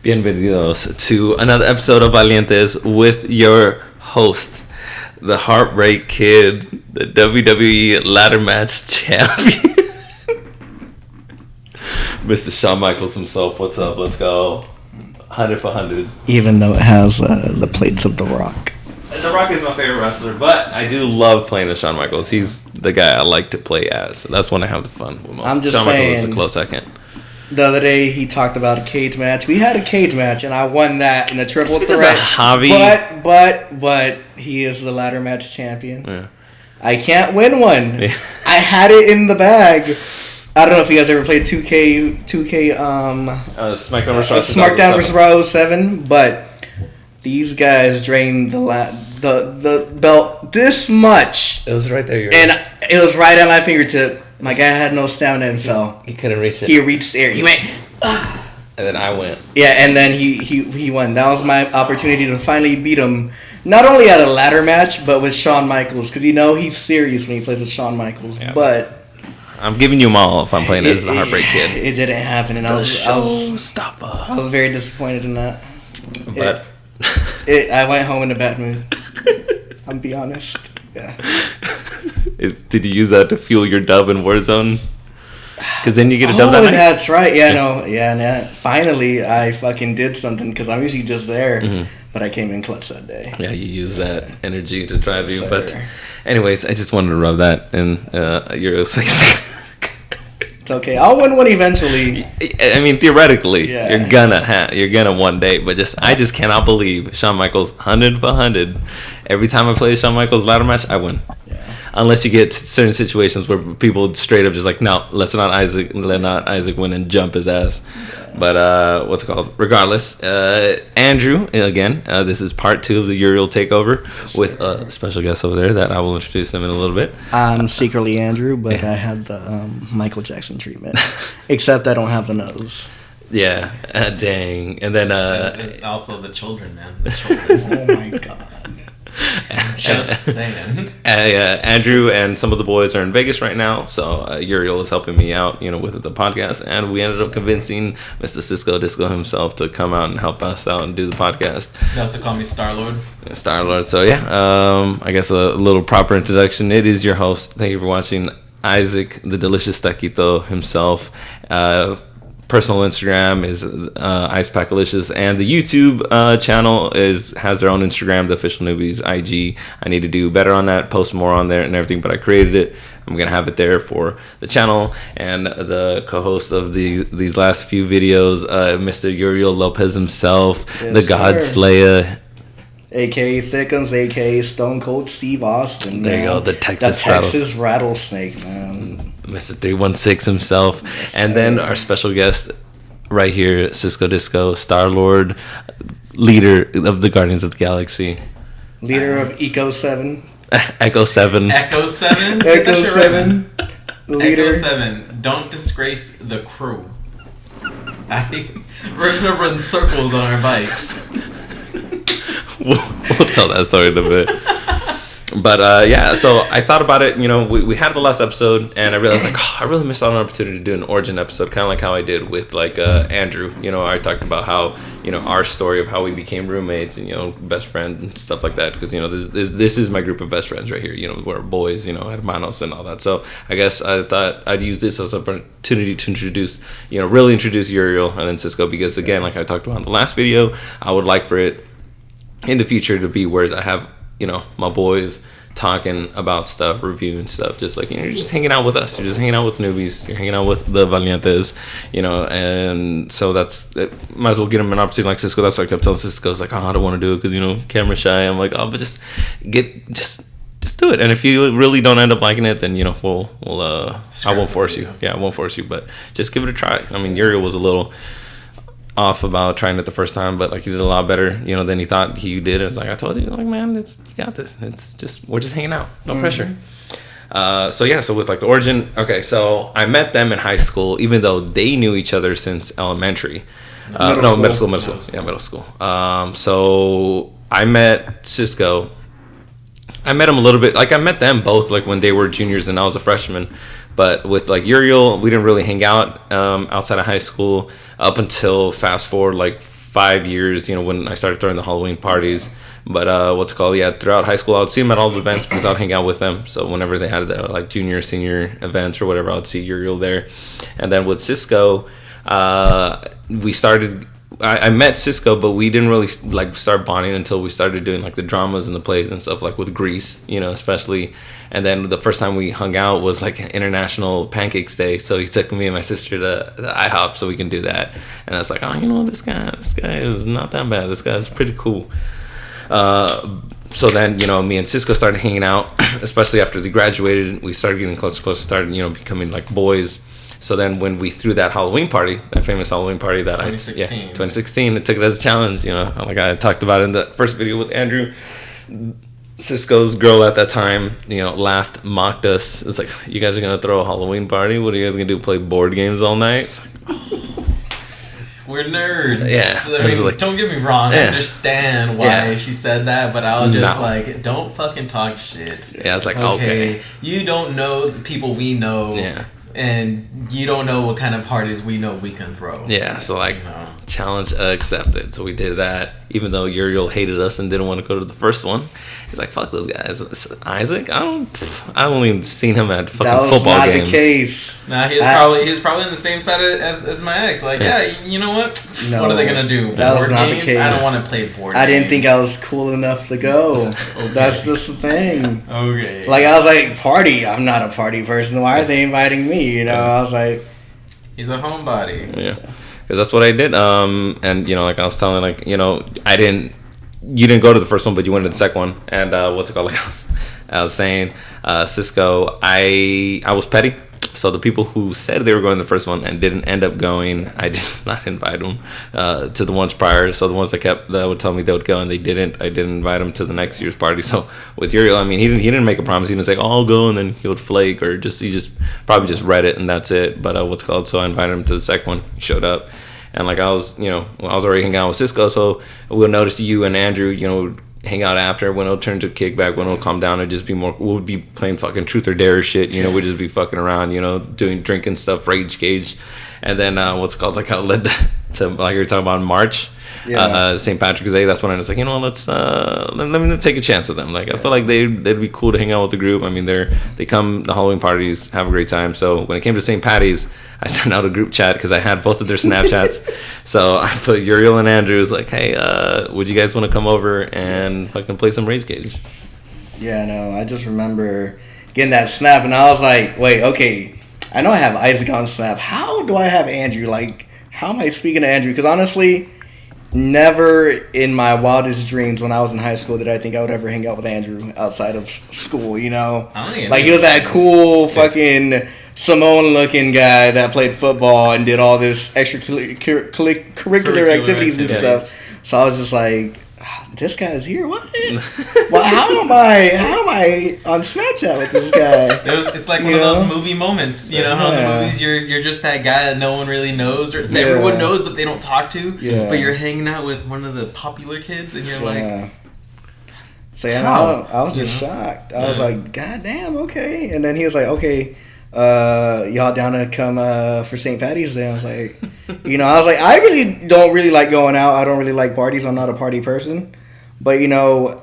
Bienvenidos to another episode of Valientes with your host, the Heartbreak Kid, the WWE ladder match champion, Mr. Shawn Michaels himself. What's up? Let's go. 100 for 100. Even though it has the plates of The Rock. The Rock is my favorite wrestler, but I do love playing as Shawn Michaels. He's the guy I like to play as. So that's when I have the fun with most. I'm just Shawn saying, Michaels is a close second. The other day he talked about a cage match. We had a cage match and I won that in a triple It's threat. a hobby. But he is the ladder match champion. Yeah. I can't win one. Yeah. I had it in the bag. I don't know if you guys ever played 2K SmackDown vs. Raw 07, but these guys drained the belt this much. It was right there. And it was right at my fingertip. My guy had no stamina and fell. He couldn't reach it. He reached there. He went. And then I went. Yeah, and then he won. That was my opportunity to finally beat him. Not only at a ladder match, but with Shawn Michaels. Because he's serious when he plays with Shawn Michaels. Yeah, but I'm giving you them all if I'm playing as the Heartbreak Kid. It didn't happen. And I was very disappointed in that. But I went home in a bad mood. I'm be honest. Yeah. Did you use that to fuel your dub in Warzone? Because then you get a dub that night? That's right. Yeah. Finally, I fucking did something because I'm usually just there. Mm-hmm. But I came in clutch that day. Yeah, you use that energy to drive you. But anyways, I just wanted to rub that in Uriel's face. It's okay. I'll win one eventually. I mean, theoretically, you're gonna one day. But I just cannot believe Shawn Michaels 100 for 100. Every time I play Shawn Michaels ladder match, I win. Yeah. Unless you get certain situations where people straight up just like, no, let not Isaac win and jump his ass. Yeah. But what's it called? Regardless, Andrew again. This is part 2 of the Uriel takeover with a special guest over there that I will introduce them in a little bit. I'm secretly Andrew, but I had the Michael Jackson treatment, except I don't have the nose. Yeah, dang. And then also the children, man. The children. Oh my god. Just saying. Andrew and some of the boys are in Vegas right now, so Uriel is helping me out, with the podcast, and we ended up convincing Mr. CISCO Disco himself to come out and help us out and do the podcast. They also call me Star-Lord. Star-Lord. So I guess a little proper introduction. It is your host. Thank you for watching, Isaac, the delicious taquito himself. Personal Instagram is IcePackalicious, and the YouTube channel has their own Instagram, the official Newbies IG. I need to do better on that, post more on there and everything, but I created it. I'm gonna have it there for the channel, and the co-host of these last few videos, Mr. Uriel Lopez himself, the God Slayer, A.K.A. Thickums, A.K.A. Stone Cold Steve Austin. There you go, the Texas rattlesnake, man. Mr. 316 himself. Yes, and then our special guest right here, Cisco Disco, Star-Lord, leader of the Guardians of the Galaxy. Leader of Echo 7. Echo 7. Echo 7? Echo 7. Leader. Echo 7. Don't disgrace the crew. We're going to run circles on our bikes. We'll tell that story in a bit. But so I thought about it. We had the last episode, and I realized I really missed out on an opportunity to do an origin episode, kind of like how I did with Andrew. I talked about how our story of how we became roommates and best friends and stuff like that. Because this is my group of best friends right here. We're boys, hermanos and all that. So I guess I thought I'd use this as an opportunity to introduce, really introduce Uriel and then Cisco, because again, like I talked about in the last video, I would like for it in the future to be where I have my boys talking about stuff, reviewing stuff, just like you're just hanging out with us, you're just hanging out with Newbies, you're hanging out with the Valientes, and so might as well get them an opportunity like Cisco. That's what I kept telling Cisco. It's like, I don't want to do it because camera shy. I'm like, but just do it, and if you really don't end up liking it, then we'll I won't force you. Yeah, I won't force you, but just give it a try. I mean, Uriel was a little off about trying it the first time, but he did a lot better, than he thought he did. It's like I told you, man, you got this. It's just we're just hanging out, no pressure. So with the origin, okay. So I met them in high school, even though they knew each other since elementary. Middle school. Yeah, middle school. So I met Cisco. I met him a little bit. I met them both when they were juniors and I was a freshman. But with Uriel, we didn't really hang out outside of high school up until fast forward 5 years, when I started throwing the Halloween parties. But throughout high school, I would see them at all the events because I'd hang out with them. So whenever they had like junior, senior events or whatever, I'd see Uriel there. And then with CISCO, we started. I met CISCO, but we didn't really like start bonding until we started doing like the dramas and the plays and stuff, like with Grease, especially. And then the first time we hung out was like International Pancakes Day, so he took me and my sister to the IHOP so we can do that. And I was like, oh, this guy is not that bad. This guy's pretty cool. So then, me and CISCO started hanging out, especially after they graduated. We started getting closer, started, becoming like boys. So then when we threw that Halloween party, that famous Halloween party that 2016, it took it as a challenge, like I talked about in the first video with Andrew. Cisco's girl at that time, laughed, mocked us. It's like, you guys are going to throw a Halloween party? What are you guys going to do, play board games all night? It's like, we're nerds. Yeah. I mean, don't get me wrong. I understand why she said that, but I was just like, don't fucking talk shit. Yeah, it's like, okay. You don't know the people we know. Yeah. And you don't know what kind of parties we know we can throw. Yeah, so like, challenge accepted. So we did that, even though Uriel hated us and didn't want to go to the first one. He's like, fuck those guys. Isaac, I only even seen him at fucking football games. That was not the case. Nah, he was probably on the same side as my ex. Like, you know what? No, what are they gonna do? That board was not games? the case. I don't want to play board games. I didn't think I was cool enough to go. That's just the thing. Okay. Like, I was like, party. I'm not a party person. Why are they inviting me? I was like, he's a homebody. Yeah, because that's what I did. And like I was telling, like, you didn't go to the first one, but you went to the second one. And like I was saying, CISCO, I was petty. So the people who said they were going to the first one and didn't end up going, I did not invite them to the ones prior. So the ones that would tell me they would go and they didn't, I didn't invite them to the next year's party. So with Uriel, I mean, he didn't make a promise. He didn't say, oh, I'll go, and then he would flake, or he just probably just read it and that's it. But so I invited him to the second one. He showed up. And like I was already hanging out with CISCO, so we'll notice you and Andrew, hang out after. When it'll turn to kickback, when it'll calm down, it'll just be more. We'll be playing fucking truth or dare shit. We'd just be fucking around, drinking stuff, rage gauge, and then like how it led to like you were talking about in March. St. Patrick's Day. That's when I was like, let's let me take a chance with them. Like I feel like they'd be cool to hang out with the group. I mean, they come the Halloween parties, have a great time. So when it came to St. Patty's, I sent out a group chat because I had both of their Snapchats. So I put Uriel and Andrew. Was like, hey, would you guys want to come over and fucking play some Rage Gauge? Yeah, no, I just remember getting that snap, and I was like, wait, okay, I know I have Isaac on Snap. How do I have Andrew? Like, how am I speaking to Andrew? Because honestly, never in my wildest dreams when I was in high school did I think I would ever hang out with Andrew outside of school, Like, he was that cool fucking Samoan-looking guy that played football and did all this extracurricular activities and stuff. So I was just like, this guy's here? What? Well, how am I on Snapchat with this guy? It's like one of those movie moments. How in the movies you're just that guy that no one really knows, or everyone knows but they don't talk to. Yeah. But you're hanging out with one of the popular kids, and you're like, so I was just shocked. I was like, God damn, okay. And then he was like, okay, y'all down to come for St. Patty's Day? I was like, I really don't really like going out. I don't really like parties. I'm not a party person. But,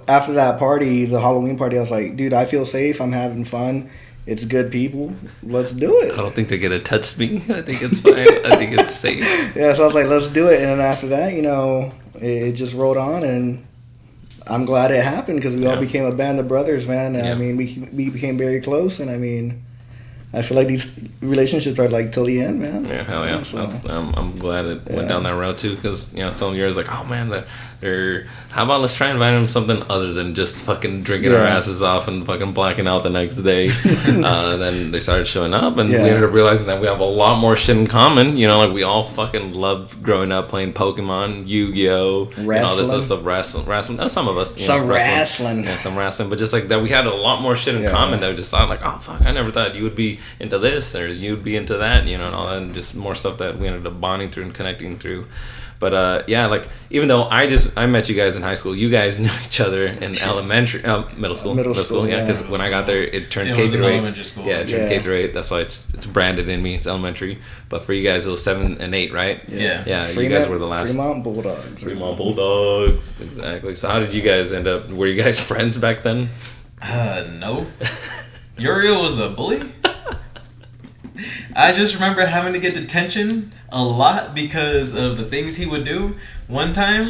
after that party, the Halloween party, I was like, dude, I feel safe. I'm having fun. It's good people. Let's do it. I don't think they're going to touch me. I think it's fine. I think it's safe. Yeah, so I was like, let's do it. And then after that, it just rolled on, and I'm glad it happened because we all became a band of brothers, man. I mean, we became very close, and I mean, I feel like these relationships are like till the end, man. Yeah, hell yeah. So, I'm glad it went down that road too, because some of yours like, oh man, how about let's try and invite them something other than just fucking drinking our asses off and fucking blacking out the next day. Then they started showing up, and we ended up realizing that we have a lot more shit in common. Like we all fucking loved growing up playing Pokemon, Yu-Gi-Oh, and all this other stuff, wrestling. Some of us, some wrestling. Yeah, some wrestling, but just like that, we had a lot more shit in common. That we just thought like, oh fuck, I never thought you would be into this or you'd be into that, and all that, and just more stuff that we ended up bonding through and connecting through. But yeah, like even though I met you guys in high school, you guys knew each other in elementary, middle school. Yeah, because when I got there, it turned K through 8. Yeah, it turned K through 8. That's why it's branded in me. It's elementary. But for you guys, it was 7 and 8, right? Yeah. You guys were the last. Fremont Bulldogs. Exactly. So how did you guys end up? Were you guys friends back then? No. Uriel was a bully. I just remember having to get detention a lot because of the things he would do. One time,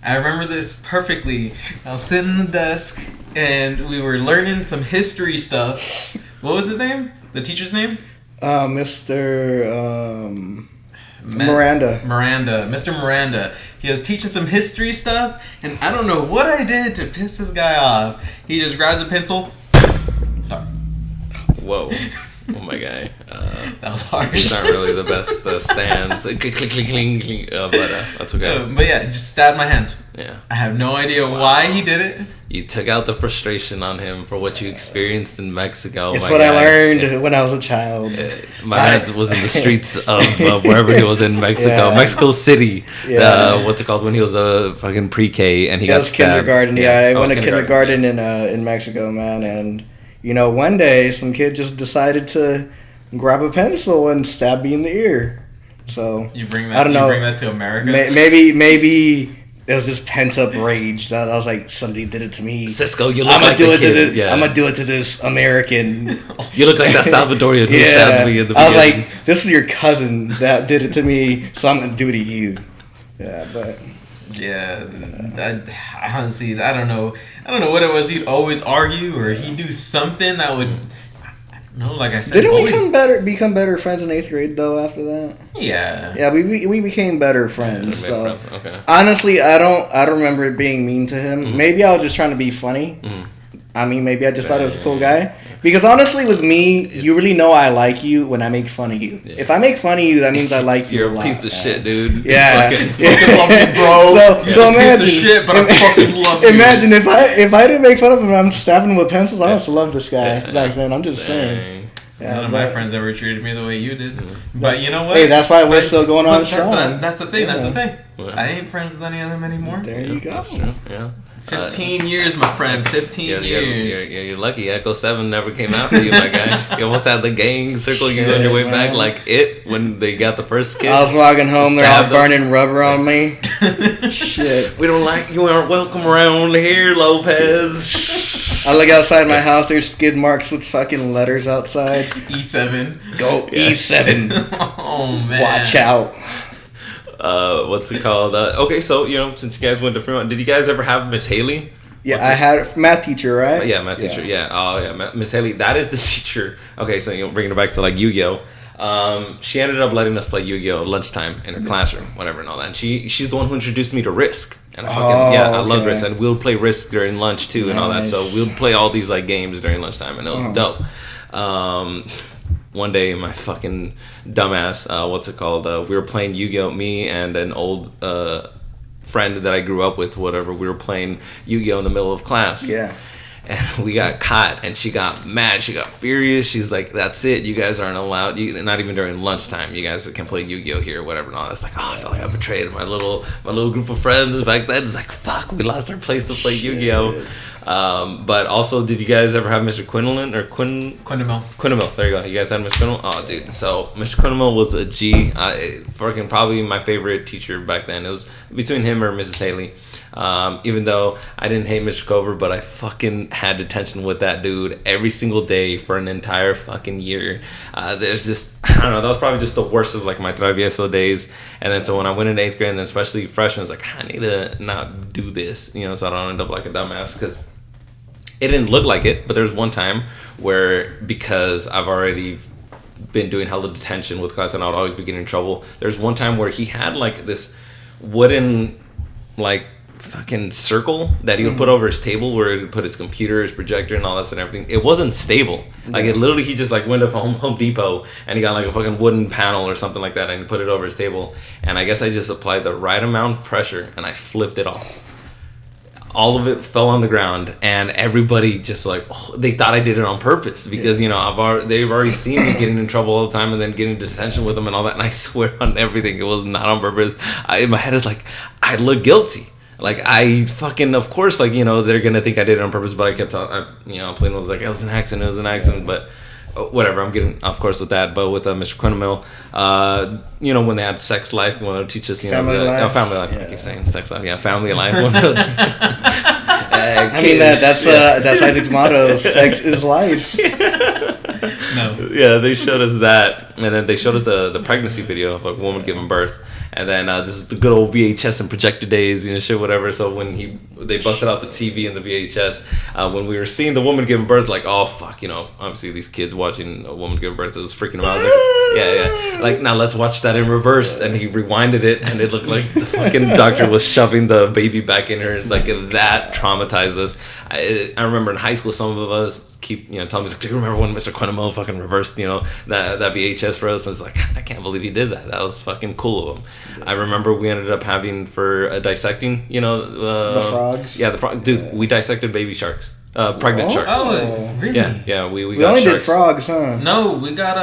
I remember this perfectly. I was sitting in the desk and we were learning some history stuff. What was his name? The teacher's name? Mr. Miranda. Mr. Miranda. He was teaching some history stuff, and I don't know what I did to piss this guy off. He just grabs a pencil. Sorry. Whoa. Oh my guy. That was harsh. He's not really the best stands. Click, click, click, click, click. But that's okay. But yeah, just stabbed my hand. Yeah. I have no idea why he did it. You took out the frustration on him for what you experienced in Mexico. It's what I learned when I was a child. My dad was in the streets of wherever he was in Mexico. Yeah. Mexico City. What's it called when he was a fucking pre-K and he got stabbed. Kindergarten. I went to kindergarten in Mexico, man. And, one day some kid just decided to grab a pencil and stab me in the ear. So, you bring that, I don't know. You bring that to America? Maybe it was just pent up rage that I was like, somebody did it to me. CISCO, you look like the kid. I'm gonna do it to this American. You look like that Salvadorian who stabbed me in the beginning. I was like, this is your cousin that did it to me, so I'm gonna do it to you. Yeah, but. Yeah, I honestly, I don't know what it was. He'd always argue, or he'd do something that would. No, like I said, didn't we become better friends in 8th grade though? After that, yeah, we became better friends. So friends. Okay. Honestly, I don't remember it being mean to him. Mm-hmm. Maybe I was just trying to be funny. Mm-hmm. I mean, maybe I just thought he was a cool guy. Because honestly, with me, you really know I like you when I make fun of you. Yeah. If I make fun of you, that means I like you. You're a piece of shit, dude. Yeah, fucking love you, bro. So imagine, piece of shit, but I fucking love you. Imagine if I didn't make fun of him, and I'm stabbing him with pencils. I must love this guy back then. I'm just saying. Yeah, none of my friends ever treated me the way you did. Mm-hmm. But you know what? Hey, that's why we're still going on strong. That's the thing. That's the thing. I ain't friends with any of them anymore. There you go. That's true. Yeah. 15 years, my friend. 15 years. You're lucky. Echo 7 never came after you, my guy. You almost had the gang circle you on your way back like it when they got the first kid. I was walking home, they're all burning rubber on me. Shit. We don't like you. Aren't welcome around here, Lopez. I look outside my house, there's skid marks with fucking letters outside. E7. Go E7. Oh, man. Watch out. What's it called? Okay, so since you guys went to Fremont, did you guys ever have Miss Haley? Yeah, I had a math teacher, right? Yeah, math teacher. Yeah. Oh, yeah, Miss Haley. That is the teacher. Okay, so bringing it back to like Yu-Gi-Oh. She ended up letting us play Yu-Gi-Oh at lunchtime in her classroom, whatever and all that. And she's the one who introduced me to Risk. And I loved Risk. And we'll play Risk during lunch too and all that. So we'll play all these like games during lunchtime, and it was dope. One day, my fucking dumbass, we were playing Yu-Gi-Oh! Me and an old friend that I grew up with, whatever. We were playing Yu-Gi-Oh! In the middle of class. Yeah. And we got caught, and she got mad. She got furious. She's like, "That's it. You guys aren't allowed. Not even during lunchtime. You guys can play Yu-Gi-Oh! Here, or whatever." And all that's like, I felt like I betrayed my little group of friends back then. It's like, fuck, we lost our place to play Yu-Gi-Oh! But also, did you guys ever have Mr. Quinlan or Quindamel? There you go. You guys had Mr. Quindamel? Oh, dude. So Mr. Quindamel was a G. Fucking probably my favorite teacher back then. It was between him or Mrs. Haley. Even though I didn't hate Mr. Cover, but I fucking had detention with that dude every single day for an entire fucking year. There's just, I don't know, that was probably just the worst of like my Travieso days. And then so when I went into 8th grade, and then especially freshmen, I was like, I need to not do this, so I don't end up like a dumbass, because it didn't look like it. But there's one time where, because I've already been doing hella detention with class and I would always be getting in trouble, there's one time where he had like this wooden like fucking circle that he would put over his table where he would put his computer, his projector, and all that and everything. It wasn't stable. Like it literally, he just like went up Home Depot and he got like a fucking wooden panel or something like that, and he put it over his table. And I guess I just applied the right amount of pressure and I flipped it off. all of it fell on the ground, and everybody just like, they thought I did it on purpose because they've already seen me getting in trouble all the time and then getting detention with them and all that. And I swear on everything, it was not on purpose. In my head, it's like I look guilty. Like I fucking, of course, like they're gonna think I did it on purpose, but I kept playing with like it was an accident, but. Whatever, I'm getting off course with that, but with Mr. Quintermill, when they had sex life, when they'll teach us, family life. Family life. I keep saying sex life, family life. I mean that's Isaac's motto: sex is life. No. Yeah, they showed us that, and then they showed us the pregnancy video of a woman giving birth, and then this is the good old VHS and projector days, shit, whatever. So when they busted out the TV and the VHS, when we were seeing the woman giving birth, like, oh fuck, obviously these kids watching a woman give birth, it was freaking them out. I was like, yeah, like now let's watch that in reverse, and he rewinded it, and it looked like the fucking doctor was shoving the baby back in her. It's like that traumatized us. I remember in high school, some of us keep telling me, like, do you remember when Mr. Quintermill fucking reversed that VHS for us? And it's like, I can't believe he did that. That was fucking cool of him. I remember we ended up having for dissecting the frogs. Yeah, the frogs. Dude, we dissected baby sharks. Pregnant sharks. Oh, really? Yeah. We got only sharks. did frogs, huh? No, we got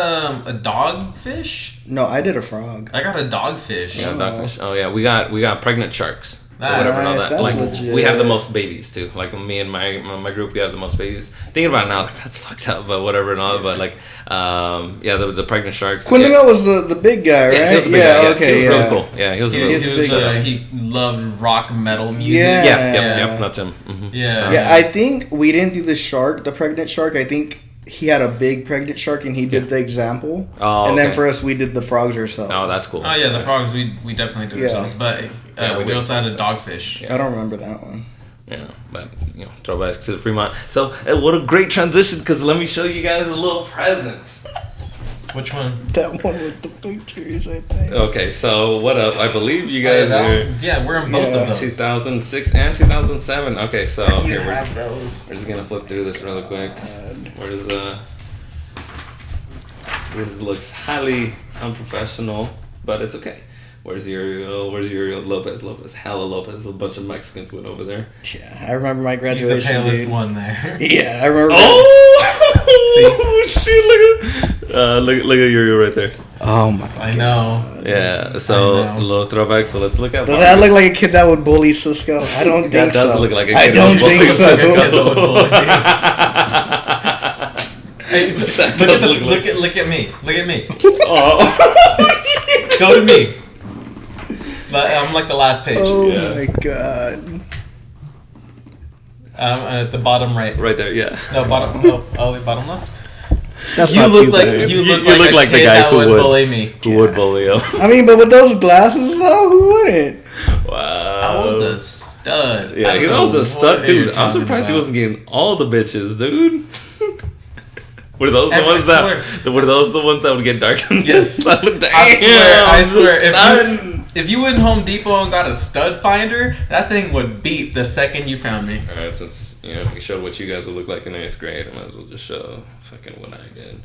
a dogfish. No, I did a frog. I got a dogfish. Yeah, dogfish. Oh yeah, we got pregnant sharks. Nice. Whatever and all that. That's Like legit. we have the most babies too. Like me and my group, we have the most babies. Thinking about it now, like that's fucked up, but whatever and all that. But like, the pregnant sharks. Quintermill was the big guy, right? Yeah, he was the big guy. Okay, he was really cool. Yeah, he was really cool. He loved rock metal music. Yeah, that's him. Mm-hmm. Yeah. I think we didn't do the pregnant shark. I think he had a big pregnant shark and he did the example. Oh, and then okay. for us, we did the frogs ourselves. Oh, that's cool. Oh yeah, the frogs we definitely did ourselves, but we also had a dogfish. I don't remember that one. Yeah, but throwbacks to the Fremont. So what a great transition, because let me show you guys a little present. Which one? That one with the pictures, I think. Okay, so what up? I believe you guys are. Yeah, we're in both of those. 2006 and 2007. Okay, so here we're those. just gonna flip through this really quick. Where's this looks highly unprofessional, but it's okay. Where's Uriel? Lopez? Hella Lopez. A bunch of Mexicans went over there. Yeah, I remember my He's graduation. the palest dude. one there. Yeah, I remember. Oh, shit! Look at Uriel right there. Oh my. I know. Yeah, so a little throwback. So let's look at. Does that look like a kid that would bully CISCO? I don't think so. That does look like a kid I don't think so. Hey, look at me. Look at me. Oh. Go to me. I'm like the last page. Oh my god. At the bottom right. Right there, yeah. No, bottom. No, bottom left. That's You not look too like bad. you look You look like a the kid guy that who would would. bully me. Who would bully you? I mean, but with those glasses though, who wouldn't? Wow. I was a stud. Yeah, he was a stud, dude. I'm surprised he wasn't getting all the bitches, dude. Were those the ones that would get dark? Yes. I swear. If you went Home Depot and got a stud finder, that thing would beep the second you found me. Alright, since we showed what you guys would look like in 8th grade, I might as well just show fucking what I did.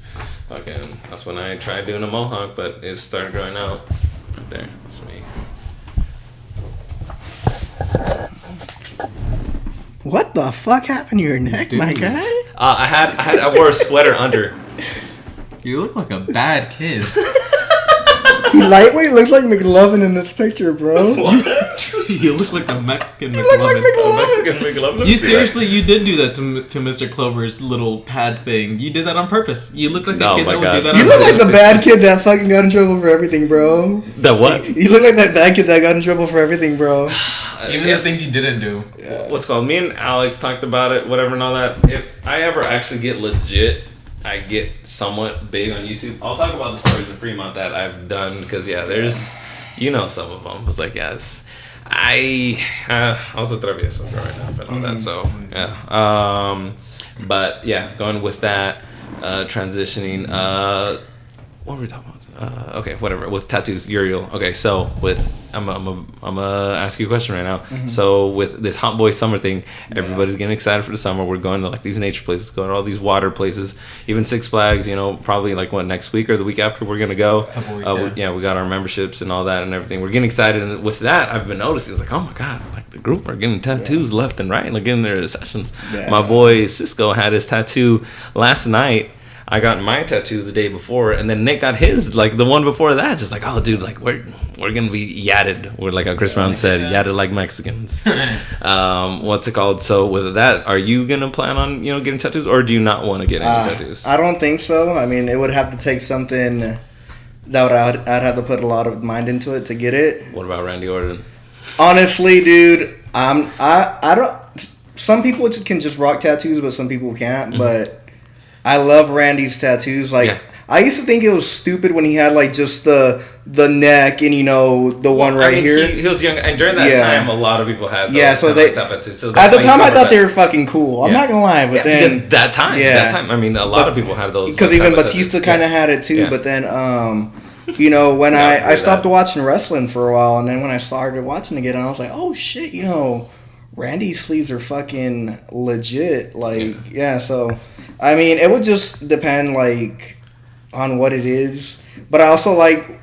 Fucking, that's when I tried doing a mohawk, but it started growing out. Right there, that's me. What the fuck happened to your neck, Dude. my guy? I wore a sweater under. You look like a bad kid. Lightweight looks like McLovin in this picture, bro. You look like a Mexican You look like Mexican McLovin. You seriously, you did do that to Mr. Clover's little pad thing. You did that on purpose. You look like a kid that would do that on You look purpose. like the bad kid that fucking got in trouble for everything, bro. The what? You look like that bad kid that got in trouble for everything, bro. Even the things you didn't do. What's called? Me and Alex talked about it, whatever and all that. If I ever actually get legit, I get somewhat big on YouTube, I'll talk about the stories in Fremont that I've done, because there's, some of them. It's like, yes, I was a travieso growing up and all that, so yeah. But yeah, going with that, transitioning. What were we talking about? Okay, whatever. With tattoos, Uriel. Okay, so with I'm gonna ask you a question right now. Mm-hmm. So with this hot boy summer thing, everybody's getting excited for the summer. We're going to like these nature places, going to all these water places, even Six Flags. You know, probably like next week or the week after we're gonna go. Couple weeks, we got our memberships and all that and everything. We're getting excited, and with that, I've been noticing it's like, oh my god, like the group are getting tattoos left and right, like getting their sessions. Yeah. My boy CISCO had his tattoo last night. I got my tattoo the day before, and then Nick got his, like, the one before that. Just like, oh, dude, like, we're going to be yadded. We're like how Chris Brown said, yadded like Mexicans. What's it called? So with that, are you going to plan on, getting tattoos, or do you not want to get any tattoos? I don't think so. I mean, it would have to take something that I'd have to put a lot of mind into it to get it. What about Randy Orton? Honestly, dude, I don't... Some people can just rock tattoos, but some people can't, but... I love Randy's tattoos. Like, I used to think it was stupid when he had, like, just the neck and, the one right here. He was young, and during that time, a lot of people had those. Yeah, so they... tattoos. So at the time, I thought they were fucking cool. I'm not going to lie, but then... Just that time. I mean, a lot of people had those. Because even Batista kind of had it, too. But then, when I stopped watching wrestling for a while, and then when I started watching again, I was like, oh, shit, Randy's sleeves are fucking legit. Like, so... I mean, it would just depend, like, on what it is. But I also like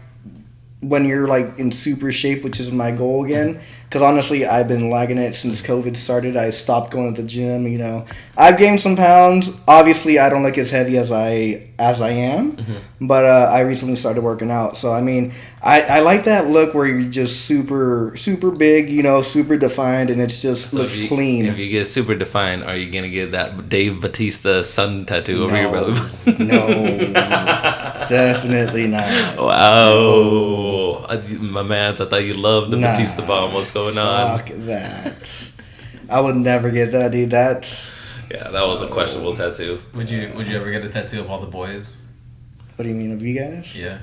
when you're, like, in super shape, which is my goal again. Because, honestly, I've been lagging it since COVID started. I stopped going to the gym, I've gained some pounds. Obviously, I don't look as heavy as I am. Mm-hmm. But I recently started working out. So, I mean, I like that look where you're just super, super big, super defined, and it's just looks clean. If you get super defined, are you going to get that Dave Batista sun tattoo over your belly button? No. Definitely not. Wow. My man, I thought you loved the Batista bomb. What's going on? Fuck that. I would never get that, dude. Yeah, that was a questionable tattoo. Would you ever get a tattoo of all the boys? What do you mean, of you guys? Yeah.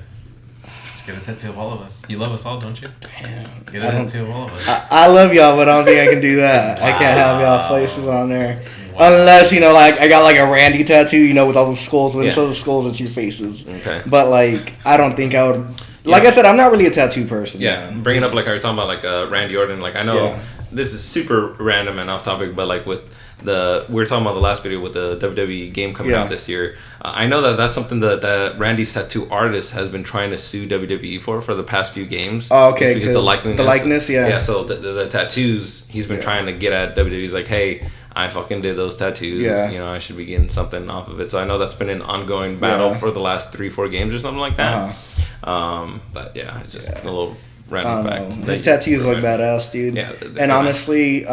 Just get a tattoo of all of us. You love us all, don't you? Damn. Get a tattoo of all of us. I love y'all, but I don't think I can do that. Wow. I can't have y'all faces on there. Wow. Unless, I got like a Randy tattoo, with all the skulls, with the skulls into your faces. Okay. But, like, I don't think I would... Like I said, I'm not really a tattoo person. Yeah, man. Bringing up, like, I was talking about, like, Randy Orton. Like, I know this is super random and off topic, but, like, with we were talking about the last video with the WWE game coming out this year. I know that's something that Randy's tattoo artist has been trying to sue WWE for the past few games. Oh, okay. Because the likeness, yeah. So the tattoos, he's been trying to get at WWE. He's like, hey, I fucking did those tattoos. Yeah. I should be getting something off of it. So I know that's been an ongoing battle for the last 3-4 games or something like that. But yeah, it's just a little random fact. His tattoos look badass, dude. Yeah. And honestly,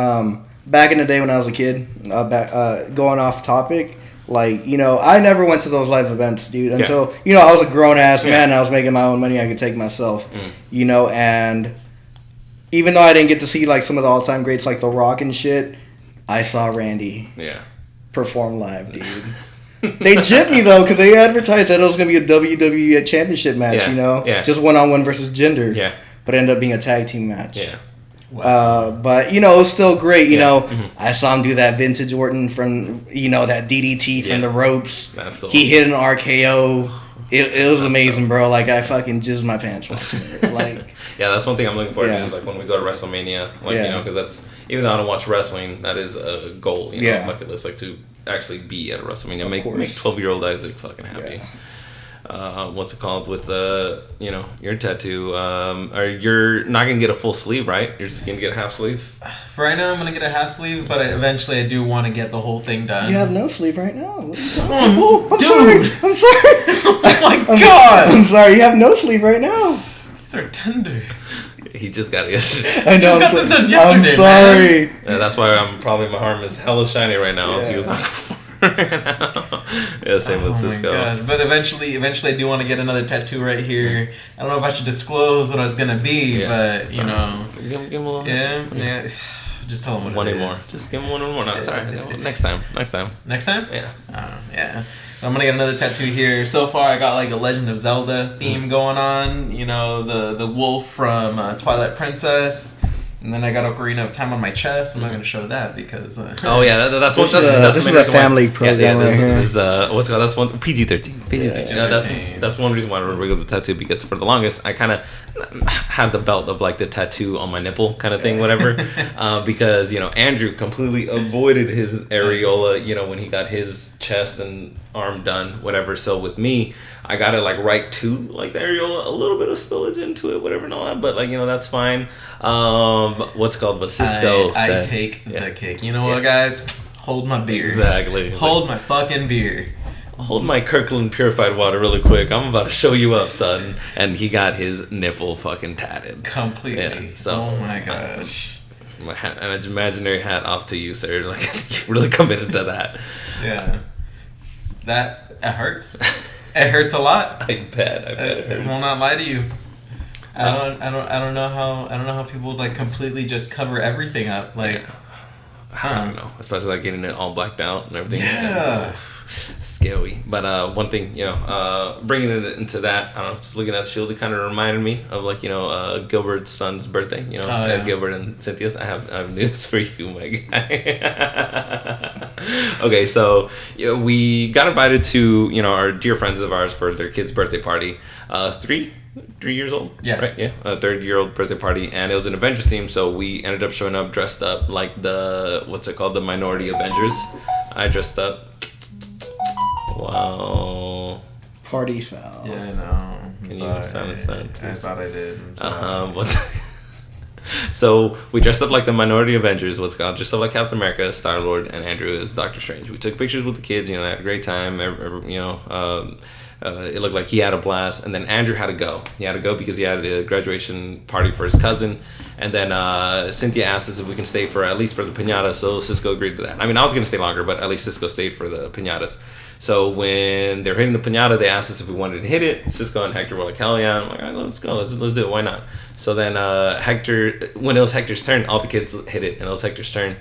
back in the day when I was a kid, going off topic, like, I never went to those live events, dude, until, I was a grown-ass man and I was making my own money. I could take myself, and even though I didn't get to see, like, some of the all-time greats like The Rock and shit, I saw Randy perform live, dude. They jipped me, though, because they advertised that it was going to be a WWE championship match, just one-on-one versus gender. Yeah. But it ended up being a tag team match. Yeah. Wow. But, it was still great, I saw him do that vintage Orton from, that DDT from the ropes. That's cool. He hit an RKO. It was amazing, bro. Like, I fucking jizzed my pants watching it. Like, yeah, that's one thing I'm looking forward to is, like, when we go to WrestleMania, like, because that's, even though I don't watch wrestling, that is a goal, bucket list, like, to actually be at a WrestleMania. Make 12-year-old Isaac fucking happy. Yeah. What's it called with your tattoo? Or you're not gonna get a full sleeve, right? You're just gonna get a half sleeve. For right now, I'm gonna get a half sleeve, but eventually I do want to get the whole thing done. You have no sleeve right now. Dude, I'm sorry. Oh my god! I'm sorry. You have no sleeve right now. These are tender. He just got it yesterday. I know. Just got this done yesterday. I'm sorry. Man. Yeah, that's why my arm is hella shiny right now. So he was like. Yeah, same with CISCO. Gosh. But eventually I do want to get another tattoo right here. I don't know if I should disclose what it's gonna be, but give him a little. Yeah. Just tell him what one it is. More. Just give him one more. No, sorry. Next time. Next time? Yeah. Yeah. So I'm gonna get another tattoo here. So far, I got like a Legend of Zelda theme going on. The wolf from Twilight Princess. And then I got Ocarina of Time on my chest. I'm not going to show that because... oh, yeah, that's this is a family program right here. What's it called? That's one... PG-13. PG-13. Yeah. That's one reason why I don't wiggle the tattoo, because for the longest, I kind of had the belt of, like, the tattoo on my nipple kind of thing, whatever. Because, you know, Andrew completely avoided his areola, you know, when he got his chest and arm done, whatever. So with me, I got it, like, right to, like, the areola, a little bit of spillage into it, whatever and all that, but, like, you know, that's fine. What's it called? But CISCO said... I take the kick. You know what, guys? Hold my beer. Exactly. Hold my fucking beer. Hold my Kirkland purified water really quick. I'm about to show you up, son. And he got his nipple fucking tatted. Completely. Yeah, so, oh my gosh. My hat, an imaginary hat off to you, sir. Like, you really committed to that. Yeah. It hurts. It hurts a lot. I bet it hurts. I will not lie to you. I don't know how people like completely just cover everything up. Like, I don't know, especially like getting it all blacked out and everything. Yeah. Scary. But one thing, you know, bringing it into that, I don't know, just looking at the shield, it kind of reminded me of, like, you know, Gilbert's son's birthday. You know, Gilbert and Cynthia's. I have news for you, my guy. Okay, so we got invited to, you know, our dear friends of ours for their kid's birthday party. 3 years old. Yeah. Right. Yeah. A 3-year-old birthday party, and it was an Avengers theme, so we ended up showing up dressed up like the the Minority Avengers. I dressed up. Wow. Party foul. Yeah, no. Can you silence that, please? I thought I did. So we dressed up like the Minority Avengers. What's called dressed up like Captain America, Star-Lord, and Andrew is Doctor Strange. We took pictures with the kids. You know, they had a great time. You know. It looked like he had a blast, and then Andrew had to go. He had to go because he had a graduation party for his cousin, and then Cynthia asked us if we can stay for at least for the piñata, so CISCO agreed to that. I mean, I was gonna stay longer, but at least CISCO stayed for the piñatas. So when they were hitting the piñata, they asked us if we wanted to hit it. CISCO and Hector were like, hell yeah. I'm like, all right, let's go. Let's do it. Why not? So then Hector, when it was Hector's turn, all the kids hit it, and it was Hector's turn.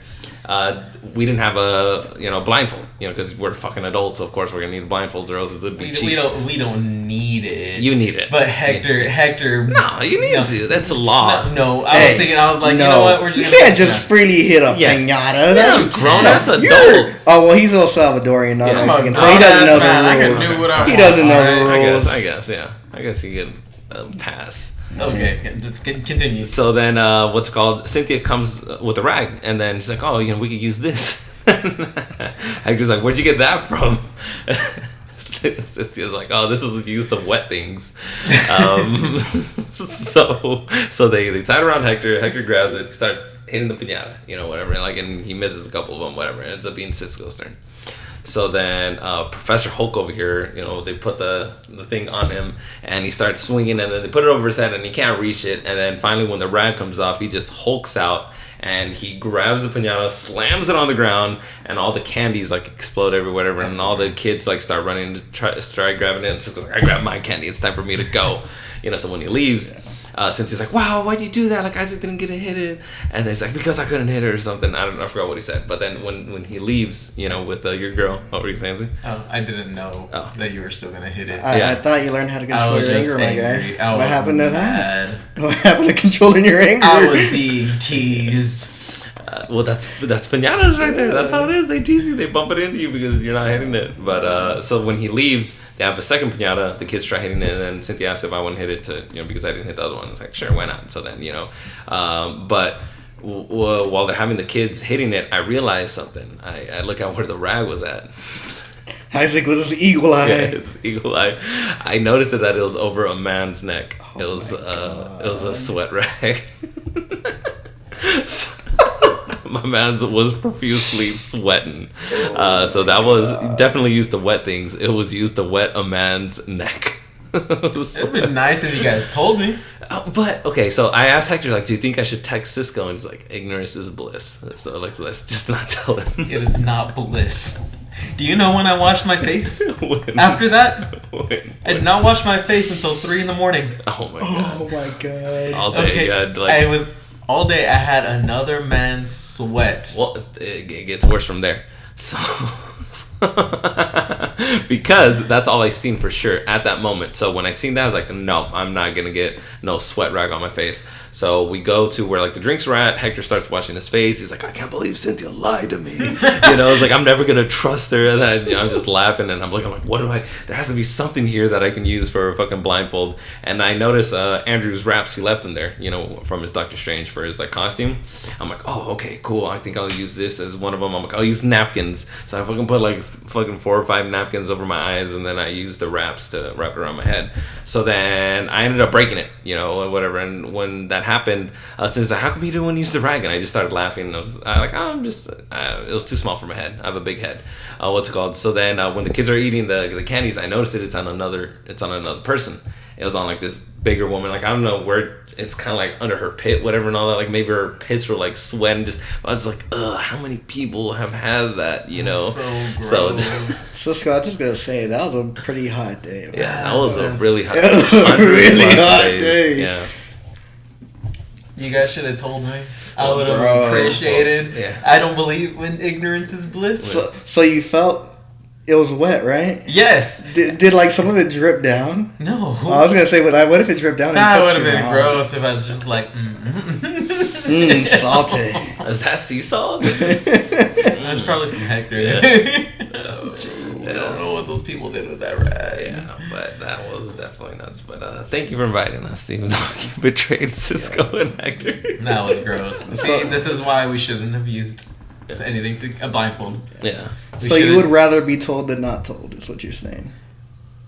We didn't have a blindfold, because we're fucking adults, so of course we're gonna need blindfolds or else it would be cheap. We don't need it. You need it. But Hector. No, you need to. That's a law. No, I was like, you know what? We're just you can't just freely hit a piñata. That's a grown ass adult. Oh well, he's a Salvadorian, not Mexican, so he doesn't know the rules. He doesn't know the rules. I guess, yeah. I guess he get a pass. Okay, let's continue. So then, Cynthia comes with a rag, and then she's like, oh, we could use this. Hector's like, where'd you get that from? Cynthia's like, oh, this is used to wet things. So they tie it around Hector. Hector grabs it, starts hitting the piñata, whatever. And he misses a couple of them, whatever. It ends up being CISCO's turn. So then Professor Hulk over here, they put the thing on him, and he starts swinging, and then they put it over his head, and he can't reach it. And then finally, when the rag comes off, he just hulks out, and he grabs the piñata, slams it on the ground, and all the candies explode everywhere, and all the kids start running to try grabbing it. And Cisco's like, I grabbed my candy. It's time for me to go. So when he leaves, Cynthia's like, wow, why'd you do that? Isaac didn't get to hit it. And he's like, because I couldn't hit it or something. I forgot what he said. But then when he leaves, with your girl, what were you saying? Oh, I didn't know that you were still going to hit it. I thought you learned how to control your anger, my guy. What happened to that? What happened to controlling your anger? I was being teased. Well, that's piñatas right there. That's how it is. They tease you. They bump it into you because you're not hitting it. But so when he leaves, they have a second piñata. The kids try hitting it, and then Cynthia asks if I want to hit it because I didn't hit the other one. It's like, sure, why not? So then but while they're having the kids hitting it, I realized something. I look at where the rag was at. Isaac was his eagle eye. Yeah, it's eagle eye. I noticed that it was over a man's neck. Oh it was a sweat rag. My man was profusely sweating. So that was definitely used to wet things. It was used to wet a man's neck. It would have been nice if you guys told me. But, okay, so I asked Hector, do you think I should text CISCO? And he's like, ignorance is bliss. So, let's just not tell him. It is not bliss. Do you know when I washed my face? After that? I did not wash my face until 3 a.m. Oh, my God. Oh, my God. All day, okay, all day I had another man's sweat. Well, it gets worse from there. So because that's all I seen for sure at that moment. So when I seen that, I was like, no, I'm not gonna get no sweat rag on my face. So we go to where like the drinks were at. Hector starts washing his face. He's like, I can't believe Cynthia lied to me. It's like I'm never gonna trust her. And I'm just laughing, and I'm like, what do I? There has to be something here that I can use for a fucking blindfold. And I notice Andrew's wraps. He left them there, from his Doctor Strange for his like costume. I'm like, oh, okay, cool. I think I'll use this as one of them. I'm like, I'll use napkins. So I fucking put like fucking 4 or 5 napkins over my eyes, and then I used the wraps to wrap it around my head. So then I ended up breaking it, or whatever. And when that happened, since how come you didn't want to use the rag? And I just started laughing. And it was too small for my head. I have a big head. What's it called? So then when the kids are eating the candies, I noticed it's on another person. It was on like this bigger woman. Like I don't know where it's kind of like under her pit, whatever, and all that. Like maybe her pits were like sweating. I was like, ugh, how many people have had that? So Cisco, I was just gonna say that was a pretty hot day. Man. Yeah, that was a really hot. It was a really hot day. Yeah. You guys should have told me. I would have appreciated. Yeah. I don't believe when ignorance is bliss. So you felt it was wet, right? Yes. Did like some of it drip down? No. I was gonna say, what if it dripped down? That would have been mouth? gross if I was just like, salty. Is that sea salt? That's probably from Hector. Yeah. I don't know what those people did with that rag. Yeah, but that was definitely nuts. But thank you for inviting us, even though you betrayed Cisco and Hector. That was gross. See, this is why we shouldn't have used anything to a blindfold. Yeah. So you would rather be told than not told, is what you're saying?